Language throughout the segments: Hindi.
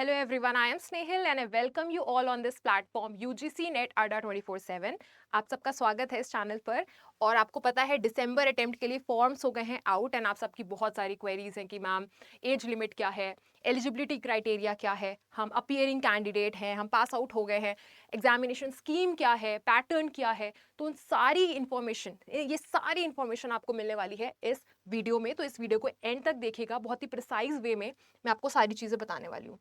Hello everyone, I am Snehil and I welcome you all on this platform UGC Net Adda 24/7। आप सबका स्वागत है इस चैनल पर। और आपको पता है दिसंबर अटेम्प्ट के लिए फॉर्म्स हो गए हैं आउट एंड आप सबकी बहुत सारी क्वेरीज हैं कि मैम एज लिमिट क्या है, एलिजिबिलिटी क्राइटेरिया क्या है, हम अपीयरिंग कैंडिडेट हैं, हम पास आउट हो गए हैं, एग्जामिनेशन स्कीम क्या है, पैटर्न क्या है। तो उन सारी इन्फॉर्मेशन, ये सारी इन्फॉर्मेशन आपको मिलने वाली है इस वीडियो में। तो इस वीडियो को एंड तक देखिएगा, बहुत ही प्रिसाइज वे में मैं आपको सारी चीज़ें बताने वाली हूँ।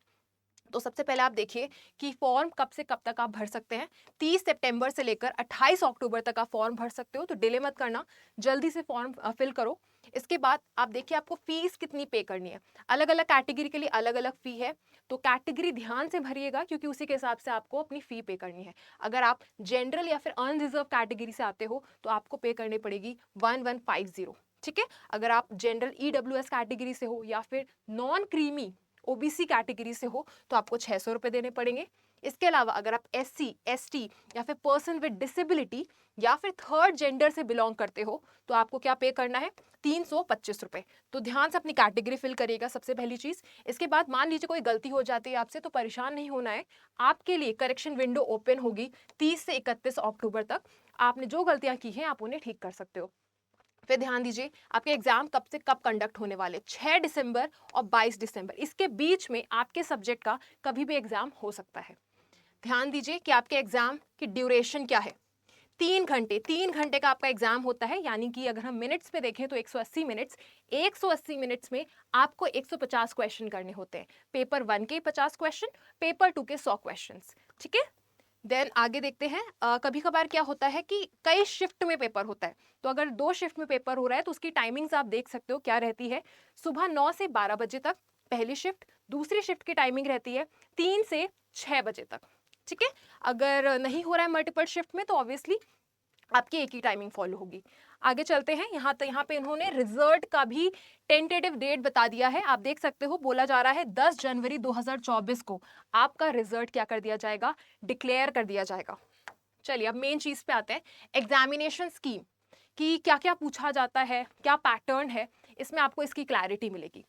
तो सबसे पहले आप देखिए कि फॉर्म कब से कब तक आप भर सकते हैं। 30 सितंबर से लेकर 28 अक्टूबर तक आप फॉर्म भर सकते हो, तो डिले मत करना, जल्दी से फॉर्म फिल करो। इसके बाद आप देखिए आपको फीस कितनी पे करनी है। अलग अलग कैटेगरी के लिए अलग अलग फी है, तो कैटेगरी ध्यान से भरिएगा क्योंकि उसी के हिसाब से आपको अपनी फी पे करनी है। अगर आप जनरल या फिर अनरिजर्व कैटेगरी से आते हो तो आपको पे करनी पड़ेगी 1150। ठीक है, अगर आप जनरल EWS कैटेगरी से हो या फिर नॉन क्रीमी ओबीसी कैटेगरी से हो तो आपको 600 रुपये देने पड़ेंगे। इसके अलावा अगर आप SC ST या फिर पर्सन विद डिसेबिलिटी या फिर थर्ड जेंडर से बिलोंग करते हो तो आपको क्या पे करना है, 325 रुपये। तो ध्यान से अपनी कैटेगरी फिल करिएगा सबसे पहली चीज। इसके बाद मान लीजिए कोई गलती हो जाती है आपसे तो परेशान नहीं होना है, आपके लिए करेक्शन विंडो ओपन होगी 30 से 31 अक्टूबर तक। आपने जो गलतियां की हैं आप उन्हें ठीक कर सकते हो। फिर ध्यान दीजिए आपके एग्जाम कब से कब कंडक्ट होने वाले, 6 दिसंबर और 22 दिसंबर, इसके बीच में आपके सब्जेक्ट का कभी भी एग्जाम हो सकता है। ध्यान दीजिए कि आपके एग्जाम की ड्यूरेशन क्या है। 3 घंटे का आपका एग्जाम होता है, यानी कि अगर हम मिनट्स पे देखें तो 180 मिनट्स। 180 मिनट्स में आपको 150 क्वेश्चन करने होते हैं। पेपर 1 के 50 क्वेश्चन, पेपर 2 के 100 क्वेश्चन। ठीक है, देन आगे देखते हैं। कभी कभार क्या होता है कि कई शिफ्ट में पेपर होता है, तो अगर 2 शिफ्ट में पेपर हो रहा है तो उसकी टाइमिंग्स आप देख सकते हो क्या रहती है। सुबह 9 से 12 बजे तक पहली शिफ्ट, दूसरी शिफ्ट की टाइमिंग रहती है 3 से 6 बजे तक। ठीक है, अगर नहीं हो रहा है मल्टीपल शिफ्ट में तो ऑब्वियसली आपकी एक ही टाइमिंग फॉलो होगी। आगे चलते हैं। यहाँ पे इन्होंने रिजल्ट का भी टेंटेटिव डेट बता दिया है, आप देख सकते हो। बोला जा रहा है 10 जनवरी 2024 को आपका रिजल्ट क्या कर दिया जाएगा, डिक्लेयर कर दिया जाएगा। चलिए अब मेन चीज पे आते हैं, एग्जामिनेशन स्कीम कि क्या क्या पूछा जाता है, क्या पैटर्न है, इसमें आपको इसकी क्लैरिटी मिलेगी।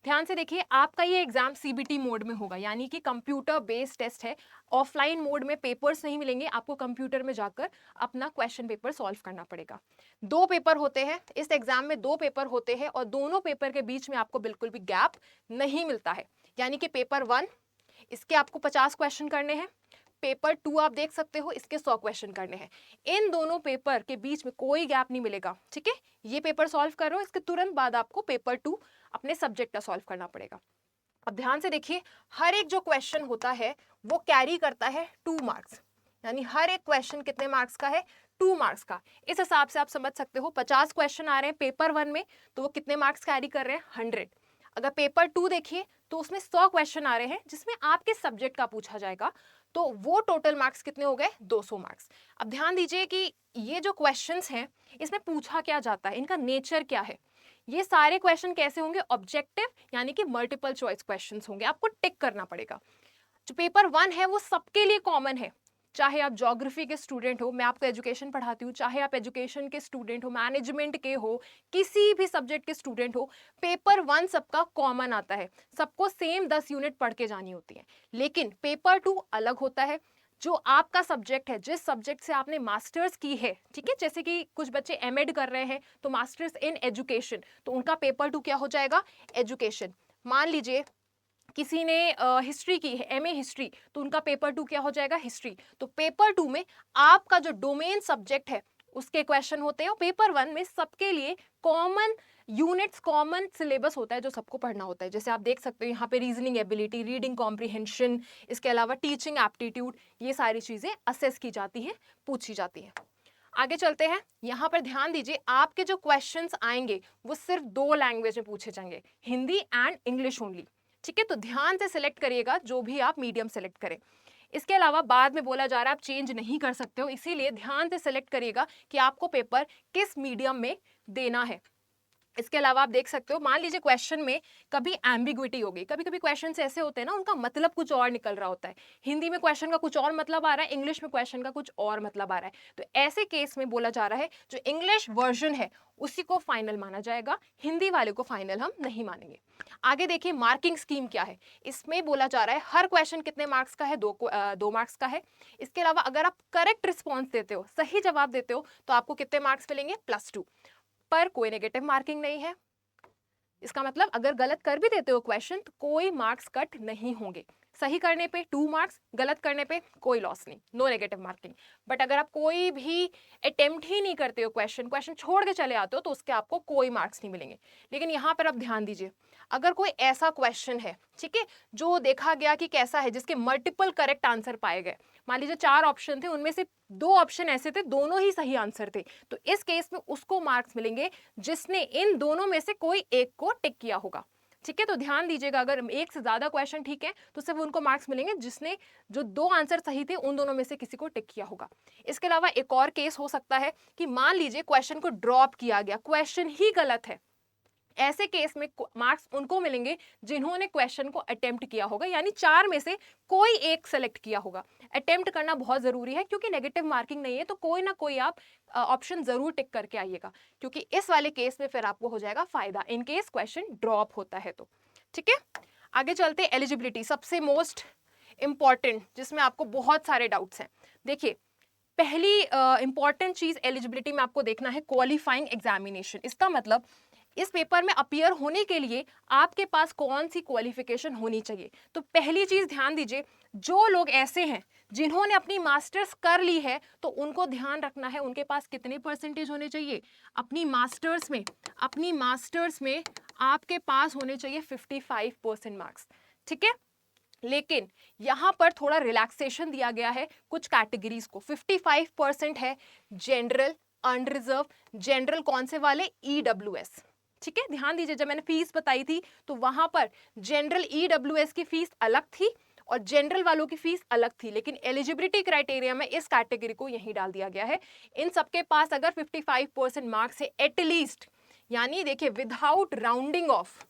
ध्यान से देखिए, आपका ये एग्जाम CBT मोड में होगा, यानी कि कंप्यूटर बेस्ड टेस्ट है। ऑफलाइन मोड में पेपर्स नहीं मिलेंगे, आपको कंप्यूटर में जाकर अपना क्वेश्चन पेपर सॉल्व करना पड़ेगा। 2 पेपर होते हैं इस एग्जाम में, 2 पेपर होते हैं और दोनों पेपर के बीच में आपको बिल्कुल भी गैप नहीं मिलता है। यानी कि पेपर 1 इसके आपको 50 क्वेश्चन करने हैं, पेपर 2 आप देख सकते हो इसके 100 क्वेश्चन करने हैं। इन दोनों पेपर के बीच में कोई गैप नहीं मिलेगा। ठीक है, ये पेपर सॉल्व करो, इसके तुरंत बाद आपको पेपर 2 अपने सब्जेक्ट का सॉल्व करना पड़ेगा। अब ध्यान से देखिए, हर एक जो क्वेश्चन होता है वो कैरी करता है 2 मार्क्स, यानी हर एक क्वेश्चन कितने मार्क्स का है, 2 मार्क्स का। इस हिसाब से आप समझ सकते हो 50 क्वेश्चन आ रहे हैं पेपर 1 में तो वो कितने मार्क्स कैरी कर रहे हैं, 100। अगर पेपर 2 देखिए तो उसमें 100 क्वेश्चन आ रहे हैं जिसमें आपके सब्जेक्ट का पूछा जाएगा, तो वो टोटल मार्क्स कितने हो गए, 200 मार्क्स। अब ध्यान दीजिए कि ये जो क्वेश्चंस हैं इसमें पूछा क्या जाता है, इनका नेचर क्या है। ये सारे क्वेश्चन कैसे होंगे, ऑब्जेक्टिव यानी कि मल्टीपल चॉइस क्वेश्चंस होंगे, आपको टिक करना पड़ेगा। जो पेपर 1 है वो सबके लिए कॉमन है, चाहे आप ज्योग्राफी के स्टूडेंट हो, मैं आपको एजुकेशन पढ़ाती हूँ, चाहे आप एजुकेशन के स्टूडेंट हो, मैनेजमेंट के हो, किसी भी सब्जेक्ट के स्टूडेंट हो, पेपर 1 सबका कॉमन आता है, सबको सेम 10 यूनिट पढ़ के जानी होती है। लेकिन पेपर 2 अलग होता है, जो आपका सब्जेक्ट है, जिस सब्जेक्ट से आपने मास्टर्स की है, ठीक है, जैसे कि कुछ बच्चे एमएड कर रहे हैं तो मास्टर्स इन एजुकेशन, तो उनका पेपर 2 क्या हो जाएगा, एजुकेशन। मान लीजिए किसी ने हिस्ट्री की है, MA हिस्ट्री, तो उनका पेपर 2 क्या हो जाएगा, हिस्ट्री। तो पेपर 2 में आपका जो डोमेन सब्जेक्ट है उसके क्वेश्चन होते हैं और पेपर 1 में सबके लिए कॉमन यूनिट्स, कॉमन सिलेबस होता है जो सबको पढ़ना होता है। जैसे आप देख सकते हो यहाँ पे रीजनिंग एबिलिटी, रीडिंग कॉम्प्रिहेंशन, इसके अलावा टीचिंग एप्टीट्यूड, ये सारी चीजें असेस की जाती हैं, पूछी जाती हैं। आगे चलते हैं। यहाँ पर ध्यान दीजिए, आपके जो क्वेश्चंस आएंगे वो सिर्फ 2 लैंग्वेज में पूछे जाएंगे, हिंदी एंड इंग्लिश ओनली। ठीक है, तो ध्यान से सिलेक्ट करिएगा जो भी आप मीडियम सेलेक्ट करें। इसके अलावा बाद में बोला जा रहा है आप चेंज नहीं कर सकते हो, इसीलिए ध्यान से सिलेक्ट करिएगा कि आपको पेपर किस मीडियम में देना है। इसके अलावा आप देख सकते हो, मान लीजिए क्वेश्चन में कभी एम्बिग्विटी हो गई, कभी कभी क्वेश्चन ऐसे होते हैं ना, उनका मतलब कुछ और निकल रहा होता है। हिंदी में क्वेश्चन का कुछ और मतलब आ रहा है, इंग्लिश में क्वेश्चन का कुछ और मतलब आ रहा है। तो ऐसे केस में बोला जा रहा है जो इंग्लिश वर्जन है उसी को फाइनल माना जाएगा, हिंदी वाले को फाइनल हम नहीं मानेंगे। आगे देखिए मार्किंग स्कीम क्या है। इसमें बोला जा रहा है हर क्वेश्चन कितने मार्क्स का है, 2 मार्क्स का है। इसके अलावा अगर आप करेक्ट रिस्पॉन्स देते हो, सही जवाब देते हो, तो आपको कितने मार्क्स मिलेंगे, +2। पर कोई नेगेटिव मार्किंग नहीं है। इसका मतलब अगर गलत कर भी देते हो क्वेश्चन तो कोई मार्क्स कट नहीं होंगे। सही करने पे 2 मार्क्स, गलत करने पे कोई लॉस नहीं, नो नेगेटिव मार्किंग। बट अगर आप कोई भी अटेम्प्ट ही नहीं करते हो, क्वेश्चन छोड़ के चले आते हो, तो उसके आपको कोई मार्क्स नहीं मिलेंगे। लेकिन यहाँ पर आप ध्यान दीजिए, अगर कोई ऐसा क्वेश्चन है, ठीक है, जो देखा गया कि कैसा है, जिसके मल्टीपल करेक्ट आंसर पाए गए, मान लीजिए 4 ऑप्शन थे, उनमें से 2 ऑप्शन ऐसे थे दोनों ही सही आंसर थे, तो इस केस में उसको मार्क्स मिलेंगे जिसने इन दोनों में से कोई एक को टिक किया होगा। ठीक है, तो ध्यान दीजिएगा, अगर एक से ज्यादा क्वेश्चन ठीक है तो सिर्फ उनको मार्क्स मिलेंगे जिसने जो 2 आंसर सही थे उन दोनों में से किसी को टिक किया होगा। इसके अलावा एक और केस हो सकता है कि मान लीजिए क्वेश्चन को ड्रॉप किया गया, क्वेश्चन ही गलत है। ऐसे केस में मार्क्स उनको मिलेंगे जिन्होंने क्वेश्चन को अटेम्प्ट किया होगा, यानी 4 में से कोई एक सेलेक्ट किया होगा। अटेम्प्ट करना बहुत जरूरी है, क्योंकि नेगेटिव मार्किंग नहीं है, तो कोई ना कोई आप ऑप्शन जरूर टिक करके आइएगा, क्योंकि इस वाले केस में फिर आपको हो जाएगा फायदा इन केस क्वेश्चन ड्रॉप होता है तो। ठीक है, आगे चलते हैं एलिजिबिलिटी, सबसे मोस्ट इंपॉर्टेंट, जिसमें आपको बहुत सारे डाउट्स हैं। देखिए, पहली इंपॉर्टेंट चीज एलिजिबिलिटी में आपको देखना है क्वालिफाइंग एग्जामिनेशन। इसका मतलब इस पेपर में अपीयर होने के लिए आपके पास कौन सी क्वालिफिकेशन होनी चाहिए। तो पहली चीज ध्यान दीजिए, जो लोग ऐसे हैं जिन्होंने अपनी मास्टर्स कर ली है, तो उनको ध्यान रखना है उनके पास कितने परसेंटेज होने चाहिए अपनी मास्टर्स में। अपनी मास्टर्स में आपके पास होने चाहिए 55% मार्क्स। ठीक है, लेकिन यहां पर थोड़ा रिलैक्सेशन दिया गया है कुछ कैटेगरीज को। 55% है जनरल, अनरिजर्व। जनरल कौन से वाले, EWS। ठीक है, ध्यान दीजिए, जब मैंने फीस बताई थी तो वहां पर जनरल EWS की फीस अलग थी और जनरल वालों की फीस अलग थी, लेकिन एलिजिबिलिटी क्राइटेरिया में इस कैटेगरी को यही डाल दिया गया है। इन सबके पास अगर 55% मार्क्स है एटलीस्ट, यानी देखिए विदाउट राउंडिंग ऑफ,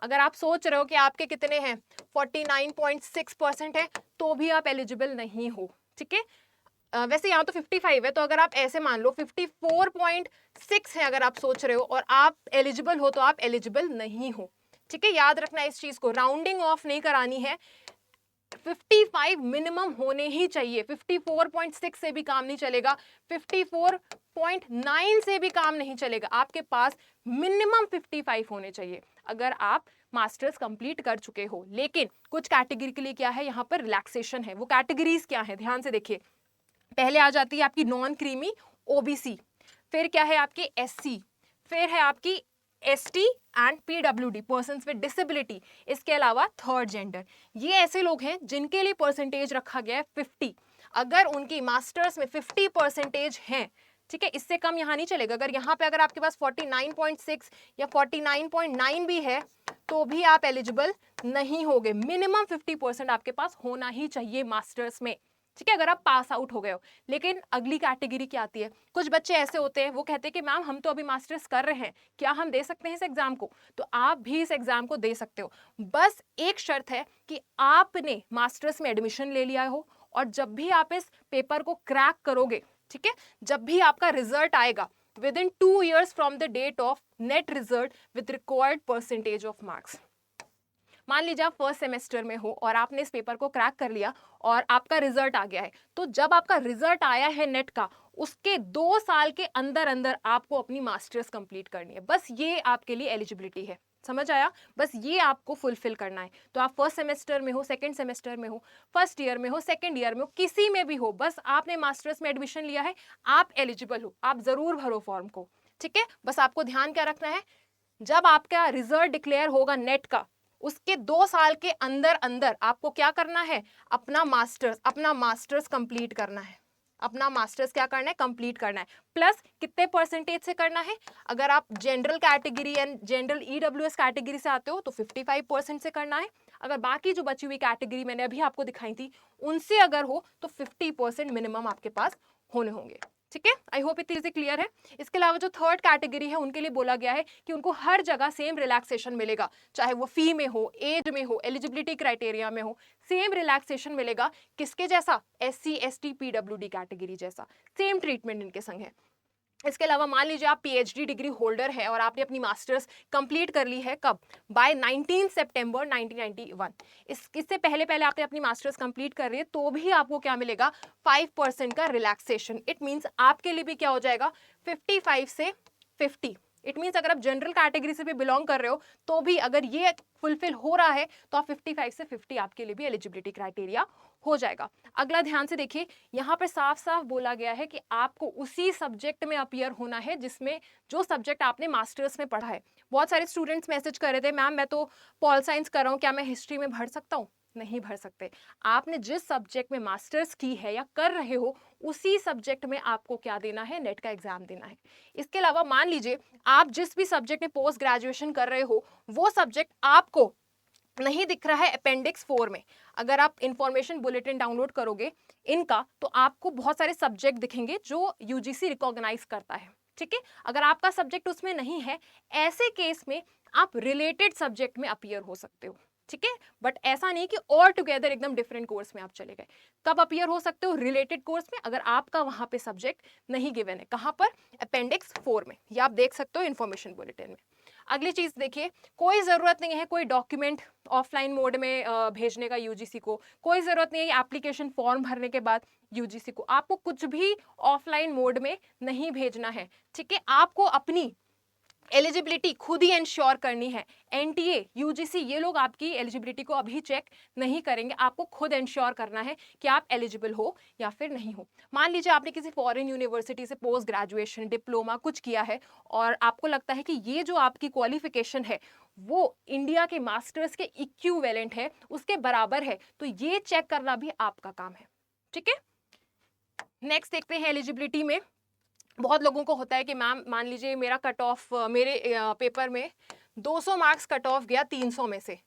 अगर आप सोच रहे हो कि आपके कितने हैं 49.6% है, तो भी आप एलिजिबल नहीं हो। ठीक है, वैसे यहाँ तो 55 है, तो अगर आप ऐसे मान लो 54.6 है अगर आप सोच रहे हो और आप एलिजिबल हो, तो आप एलिजिबल नहीं हो। ठीक है, याद रखना इस चीज को, राउंडिंग ऑफ नहीं करानी है, 55 मिनिमम होने ही चाहिए। 54.6 से भी काम नहीं चलेगा, 54.9 से भी काम नहीं चलेगा, आपके पास मिनिमम 55 होने चाहिए अगर आप मास्टर्स कंप्लीट कर चुके हो। लेकिन कुछ कैटेगरी के लिए क्या है, यहाँ पर रिलैक्सेशन है। वो कैटेगरीज क्या है, ध्यान से देखिए। पहले आ जाती है आपकी नॉन क्रीमी OBC, फिर क्या है आपके SC, फिर है आपकी ST and PWD, person with disability. इसके अलावा थर्ड जेंडर। ये ऐसे लोग हैं जिनके लिए परसेंटेज रखा गया है 50। अगर उनकी मास्टर्स में 50% है, ठीक है, इससे कम यहाँ नहीं चलेगा। अगर यहाँ पे अगर आपके पास 49.6 या 49.9 भी है तो भी आप एलिजिबल नहीं होगे। मिनिमम 50% आपके पास होना ही चाहिए मास्टर्स में। ठीक है, अगर आप पास आउट हो गए हो। लेकिन अगली कैटेगरी क्या आती है, कुछ बच्चे ऐसे होते हैं वो कहते हैं कि मैम हम तो अभी मास्टर्स कर रहे हैं, क्या हम दे सकते हैं इस एग्जाम को। तो आप भी इस एग्जाम को दे सकते हो, बस एक शर्त है कि आपने मास्टर्स में एडमिशन ले लिया हो और जब भी आप इस पेपर को क्रैक करोगे, ठीक है, जब भी आपका रिजल्ट आएगा within 2 years from the date of net result with required percentage of marks। मान लीजिए आप फर्स्ट सेमेस्टर में हो और आपने इस पेपर को क्रैक कर लिया और आपका रिजल्ट आ गया है, तो जब आपका रिजल्ट आया है नेट का, उसके 2 साल के अंदर अंदर आपको अपनी मास्टर्स कंप्लीट करनी है। बस ये आपके लिए एलिजिबिलिटी है, समझ आया, बस ये आपको फुलफिल करना है। तो आप फर्स्ट सेमेस्टर में हो, सेकंड सेमेस्टर में हो, फर्स्ट ईयर में हो, सेकंड ईयर में हो, किसी में भी हो, बस आपने मास्टर्स में एडमिशन लिया है, आप एलिजिबल हो, आप जरूर भरो फॉर्म को। ठीक है, बस आपको ध्यान क्या रखना है, जब आपका रिजल्ट डिक्लेयर होगा नेट का, उसके 2 साल के अंदर अंदर आपको क्या करना है, अपना मास्टर्स कंप्लीट करना है। अपना मास्टर्स क्या करना है, कंप्लीट करना है। प्लस कितने परसेंटेज से करना है, अगर आप general category and general EWS category से आते हो तो 55% से करना है। अगर बाकी जो बची हुई कैटेगरी मैंने अभी आपको दिखाई थी उनसे अगर हो तो 50% मिनिमम आपके पास होने होंगे। ठीक है, आई होप इतनी चीजें क्लियर है। इसके अलावा जो थर्ड कैटेगरी है उनके लिए बोला गया है कि उनको हर जगह सेम रिलैक्सेशन मिलेगा, चाहे वो फी में हो, एज में हो, एलिजिबिलिटी क्राइटेरिया में हो, सेम रिलैक्सेशन मिलेगा। किसके जैसा? SC ST PWD कैटेगरी जैसा सेम ट्रीटमेंट इनके संग है। इसके अलावा मान लीजिए आप PhD डिग्री होल्डर है और आपने अपनी मास्टर्स कंप्लीट कर ली है, कब? बाय 19 सितंबर 1991। इससे पहले पहले आपने अपनी मास्टर्स कंप्लीट कर रही है तो भी आपको क्या मिलेगा? 5% का रिलैक्सेशन। इट मींस आपके लिए भी क्या हो जाएगा? 55 से 50। इट मीन्स अगर आप जनरल कैटेगरी से भी बिलोंग कर रहे हो तो भी अगर ये फुलफिल हो रहा है तो आप 55 से 50 आपके लिए भी एलिजिबिलिटी क्राइटेरिया हो जाएगा। अगला ध्यान से देखिए, यहाँ पर साफ साफ बोला गया है कि आपको उसी सब्जेक्ट में अपीयर होना है जिसमें जो सब्जेक्ट आपने मास्टर्स में पढ़ा है। बहुत सारे स्टूडेंट्स मैसेज कर रहे थे, मैम मैं तो पॉल साइंस कर रहा हूँ, क्या मैं हिस्ट्री में भर सकता हूँ? नहीं भर सकते। आपने जिस सब्जेक्ट में मास्टर्स की है या कर रहे हो उसी सब्जेक्ट में आपको क्या देना है? नेट का एग्जाम देना है। इसके अलावा मान लीजिए आप जिस भी सब्जेक्ट में पोस्ट ग्रेजुएशन कर रहे हो वो सब्जेक्ट आपको नहीं दिख रहा है अपेंडिक्स 4 में। अगर आप इंफॉर्मेशन बुलेटिन डाउनलोड करोगे इनका तो आपको बहुत सारे सब्जेक्ट दिखेंगे जो यूजीसी रिकॉग्नाइज करता है। ठीक है, अगर आपका सब्जेक्ट उसमें नहीं है, ऐसे केस में आप रिलेटेड सब्जेक्ट में अपीयर हो सकते हो। ठीक है, बट ऐसा नहीं कि ऑल टुगेदर एकदम डिफरेंट कोर्स में आप चले गए। कब अपीयर हो सकते हो? रिलेटेड कोर्स में, अगर आपका वहां पे सब्जेक्ट नहीं गिवन है। कहां पर? अपेंडिक्स 4 में। ये आप देख सकते हो इंफॉर्मेशन बुलेटिन में। अगली चीज देखिए, कोई जरूरत नहीं है कोई डॉक्यूमेंट ऑफलाइन मोड में भेजने का यूजीसी को, कोई जरूरत नहीं है एप्लीकेशन फॉर्म भरने के बाद यूजीसी को, आपको कुछ भी ऑफलाइन मोड में नहीं भेजना है। ठीक है, आपको अपनी एलिजिबिलिटी खुद ही इंश्योर करनी है। एनटीए, यूजीसी ये लोग आपकी एलिजिबिलिटी को अभी चेक नहीं करेंगे, आपको खुद इंश्योर करना है कि आप एलिजिबल हो या फिर नहीं हो। मान लीजिए आपने किसी फॉरेन यूनिवर्सिटी से पोस्ट ग्रेजुएशन, डिप्लोमा कुछ किया है और आपको लगता है कि ये जो आपकी क्वालिफिकेशन है वो इंडिया के मास्टर्स के इक्विवेलेंट है, उसके बराबर है, तो ये चेक करना भी आपका काम है। ठीक है, नेक्स्ट देखते हैं एलिजिबिलिटी में। बहुत लोगों को होता है कि मैम मान लीजिए मेरा कट ऑफ मेरे पेपर में 200 मार्क्स कट ऑफ गया 300 में से,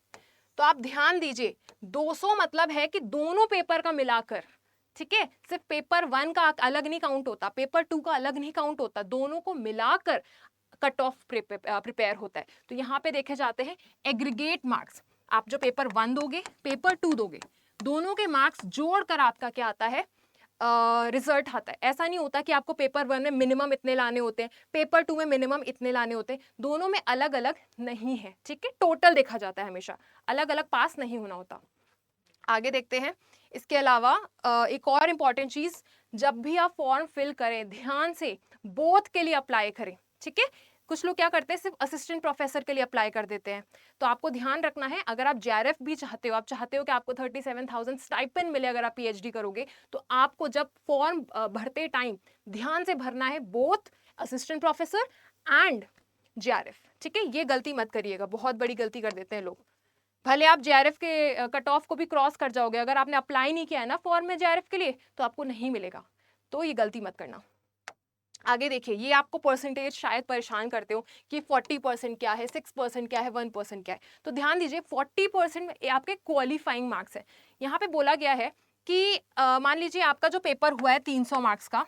तो आप ध्यान दीजिए 200 मतलब है कि दोनों पेपर का मिलाकर। ठीक है, सिर्फ पेपर 1 का अलग नहीं काउंट होता, पेपर 2 का अलग नहीं काउंट होता, दोनों को मिलाकर कट ऑफ प्रिपेयर होता है। तो यहाँ पे देखे जाते हैं एग्रीगेट मार्क्स। आप जो पेपर 1 दोगे, पेपर 2 दोगे, दोनों के मार्क्स जोड़कर आपका क्या आता है? रिजल्ट आता है। ऐसा नहीं होता कि आपको पेपर 1 में मिनिमम इतने लाने होते हैं, पेपर 2 में मिनिमम इतने लाने होते हैं, दोनों में अलग अलग नहीं है। ठीक है, टोटल देखा जाता है, हमेशा अलग अलग पास नहीं होना होता। आगे देखते हैं। इसके अलावा एक और इम्पॉर्टेंट चीज, जब भी आप फॉर्म फिल करें ध्यान से बोथ के लिए अप्लाई करें। ठीक है, कुछ लोग क्या करते हैं सिर्फ असिस्टेंट प्रोफेसर के लिए अप्लाई कर देते हैं, तो आपको ध्यान रखना है अगर आप जेआरएफ भी चाहते हो, आप चाहते हो कि आपको 37,000 स्टाइपेंड मिले अगर आप पीएचडी करोगे, तो आपको जब फॉर्म भरते टाइम ध्यान से भरना है both assistant professor and JRF. ठीक है, ये गलती मत करिएगा, बहुत बड़ी गलती कर देते हैं लोग। भले आप जेआरएफ के कट ऑफ को भी क्रॉस कर जाओगे, अगर आपने अप्लाई नहीं किया है ना फॉर्म में जेआरएफ के लिए तो आपको नहीं मिलेगा, तो ये गलती मत करना। आगे देखिए, ये आपको परसेंटेज शायद परेशान करते हो कि 40% क्या है, 6% क्या है, 1% क्या है, तो ध्यान दीजिए 40% आपके क्वालिफाइंग मार्क्स है। यहाँ पे बोला गया है कि मान लीजिए आपका जो पेपर हुआ है 300 मार्क्स का,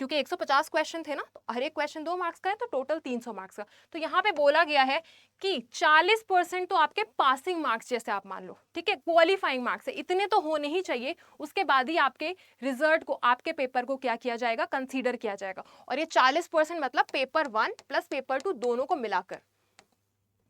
क्योंकि 150 क्वेश्चन थे ना, तो हर एक क्वेश्चन 2 मार्क्स का है, तो टोटल 300 मार्क्स का। तो यहाँ पे बोला गया है कि 40% तो आपके पासिंग मार्क्स जैसे आप मान लो, ठीक है, क्वालिफाइंग मार्क्स है, इतने तो होने ही चाहिए, उसके बाद ही आपके रिजल्ट को, आपके पेपर को क्या किया जाएगा? कंसीडर किया जाएगा। और ये 40% मतलब पेपर 1 प्लस पेपर 2 दोनों को मिलाकर।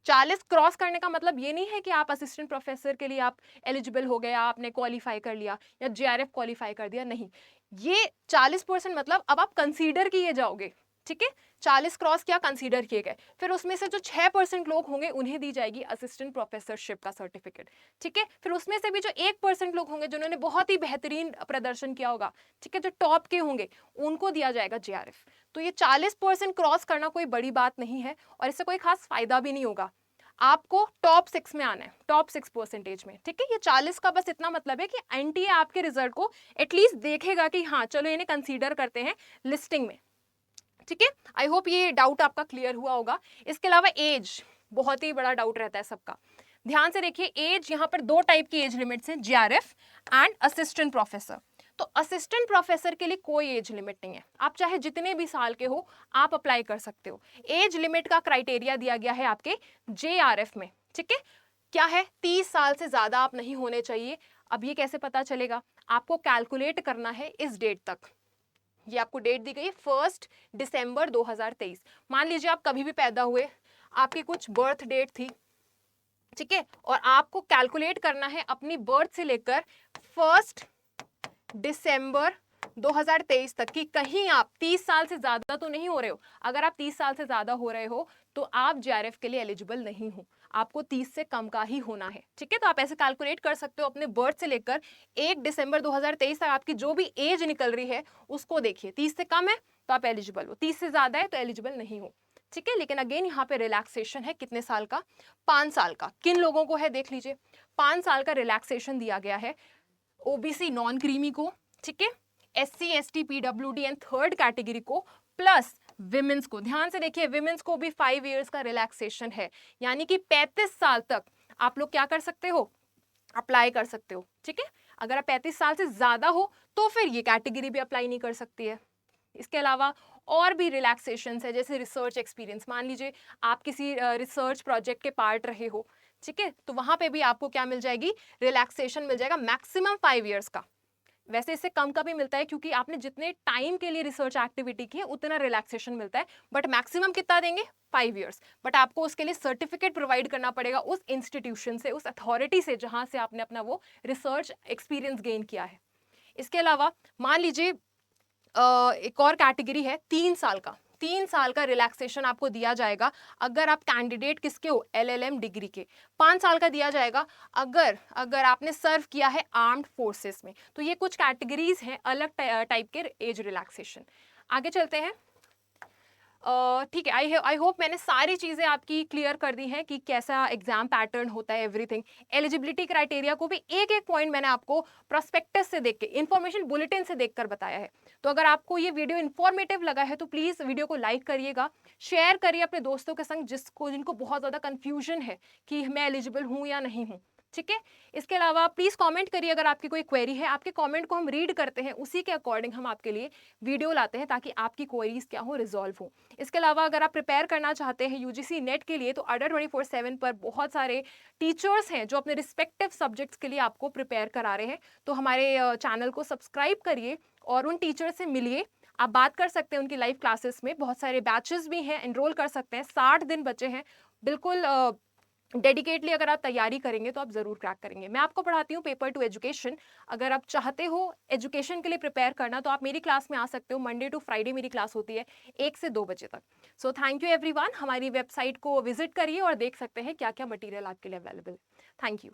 40 क्रॉस करने का मतलब ये नहीं है कि आप असिस्टेंट प्रोफेसर के लिए आप एलिजिबल हो गए, आपने क्वालिफाई कर लिया या जेआरएफ क्वालिफाई कर दिया, नहीं। ये 40% मतलब अब आप कंसीडर किए जाओगे। ठीक है, 40 क्रॉस किया, कंसीडर किए गए, फिर उसमें से जो 6% लोग होंगे उन्हें दी जाएगी असिस्टेंट प्रोफेसरशिप का सर्टिफिकेट। ठीक है, फिर उसमें से भी जो 1% लोग होंगे जिन्होंने बहुत ही बेहतरीन प्रदर्शन किया होगा, ठीक है, जो टॉप के होंगे, उनको दिया जाएगा जेआरएफ। तो ये 40% क्रॉस करना कोई बड़ी बात नहीं है और इससे कोई खास फायदा भी नहीं होगा। आपको टॉप 6 में आना है, टॉप 6% में। ठीक है, ये 40 का बस इतना मतलब है कि एनटीए आपके रिजल्ट को एटलीस्ट देखेगा कि हाँ चलो इन्हें कंसीडर करते हैं लिस्टिंग में। ठीक है, आई होप ये डाउट आपका क्लियर हुआ होगा। इसके अलावा एज बहुत ही बड़ा डाउट रहता है सबका। ध्यान से देखिए, एज यहाँ पर 2 टाइप की एज लिमिट्स हैं, जेआरएफ एंड असिस्टेंट प्रोफेसर। तो असिस्टेंट प्रोफेसर के लिए कोई एज लिमिट नहीं है, आप चाहे जितने भी साल के हो आप अप्लाई कर सकते हो। एज लिमिट का क्राइटेरिया दिया गया है आपके JRF में, ठीक है। क्या है, 30 साल से ज्यादा आप नहीं होने चाहिए। अब ये कैसे पता चलेगा, आपको कैलकुलेट करना है इस डेट तक। ये आपको डेट दी गई 1 दिसंबर 2023। मान लीजिए आप कभी भी पैदा हुए, आपकी कुछ बर्थ डेट थी, ठीक है, और आपको कैलकुलेट करना है अपनी बर्थ से लेकर 1 दिसंबर 2023 तक कि कहीं आप 30 साल से ज्यादा तो नहीं हो रहे हो। अगर आप 30 साल से ज्यादा हो रहे हो तो आप JRF के लिए एलिजिबल नहीं हो, आपको 30 से कम का ही होना है, ठीक है। तो आप ऐसे कैलकुलेट कर सकते हो अपने बर्थ से लेकर 1 दिसंबर 2023 तक आपकी जो भी एज निकल रही है उसको देखिए, 30 से कम है तो आप एलिजिबल हो, 30 से ज्यादा है तो एलिजिबल नहीं हो, ठीक है। लेकिन अगेन यहाँ पे रिलैक्सेशन है कितने साल का, 5 साल का। किन लोगों को है देख लीजिए, 5 साल का रिलैक्सेशन दिया गया है OBC नॉन क्रीमी को, ठीक है, SC ST PWD and third category को, प्लस विमेंस को। ध्यान से देखिए, विमेंस को भी 5 इयर्स का रिलैक्सेशन है, यानी कि 35 साल तक आप लोग क्या कर सकते हो, अप्लाई कर सकते हो, ठीक है। अगर आप 35 साल से ज्यादा हो तो फिर ये कैटेगरी भी अप्लाई नहीं कर सकती है। इसके अलावा और भी रिलैक्सेशन है, जैसे रिसर्च एक्सपीरियंस। मान लीजिए आप किसी रिसर्च प्रोजेक्ट के पार्ट रहे हो, ठीक है, तो वहां पे भी आपको क्या मिल जाएगी, रिलैक्सेशन मिल जाएगा, मैक्सिमम 5 इयर्स का। वैसे इससे कम का भी मिलता है क्योंकि आपने जितने टाइम के लिए रिसर्च एक्टिविटी की है उतना रिलैक्सेशन मिलता है, बट मैक्सिमम कितना देंगे, 5 इयर्स। बट आपको उसके लिए सर्टिफिकेट प्रोवाइड करना पड़ेगा उस इंस्टीट्यूशन से, उस अथॉरिटी से जहां से आपने अपना वो रिसर्च एक्सपीरियंस गेन किया है। इसके अलावा मान लीजिए एक और कैटेगरी है 3 साल का। 3 साल का रिलैक्सेशन आपको दिया जाएगा अगर आप कैंडिडेट किसके हो, LLM डिग्री के। 5 साल का दिया जाएगा अगर अगर आपने सर्व किया है आर्म्ड फोर्सेस में। तो ये कुछ कैटेगरीज हैं अलग टाइप के एज रिलैक्सेशन। आगे चलते हैं, ठीक है। आई होप मैंने सारी चीज़ें आपकी क्लियर कर दी हैं कि कैसा एग्जाम पैटर्न होता है, एवरीथिंग। एलिजिबिलिटी क्राइटेरिया को भी एक एक पॉइंट मैंने आपको प्रोस्पेक्टस से देख के, इन्फॉर्मेशन बुलेटिन से देखकर बताया है। तो अगर आपको ये वीडियो इन्फॉर्मेटिव लगा है तो प्लीज़ वीडियो को लाइक करिएगा, शेयर करिए अपने दोस्तों के संग जिनको बहुत ज़्यादा कन्फ्यूजन है कि मैं एलिजिबल हूँ या नहीं हूँ, ठीक है। इसके अलावा प्लीज़ कमेंट करिए अगर आपकी कोई क्वेरी है, आपके कमेंट को हम रीड करते हैं, उसी के अकॉर्डिंग हम आपके लिए वीडियो लाते हैं ताकि आपकी क्वेरीज क्या हो, रिजॉल्व हो। इसके अलावा अगर आप प्रिपेयर करना चाहते हैं UGC नेट के लिए तो अडा 24/7 पर बहुत सारे टीचर्स हैं जो अपने रिस्पेक्टिव सब्जेक्ट्स के लिए आपको प्रिपेयर करा रहे हैं। तो हमारे चैनल को सब्सक्राइब करिए और उन टीचर से मिलिए, आप बात कर सकते हैं उनकी लाइव क्लासेस में। बहुत सारे बैचेस भी हैं, एनरोल कर सकते हैं, 60 दिन बचे हैं। बिल्कुल डेडिकेटली अगर आप तैयारी करेंगे तो आप जरूर क्रैक करेंगे। मैं आपको पढ़ाती हूँ पेपर टू एजुकेशन। अगर आप चाहते हो एजुकेशन के लिए प्रिपेयर करना तो आप मेरी क्लास में आ सकते हो। मंडे टू फ्राइडे मेरी क्लास होती है 1 से 2 बजे तक। So thank you everyone. हमारी वेबसाइट को विजिट करिए और देख सकते हैं क्या क्या मटेरियल आपके लिए अवेलेबल है। Thank you.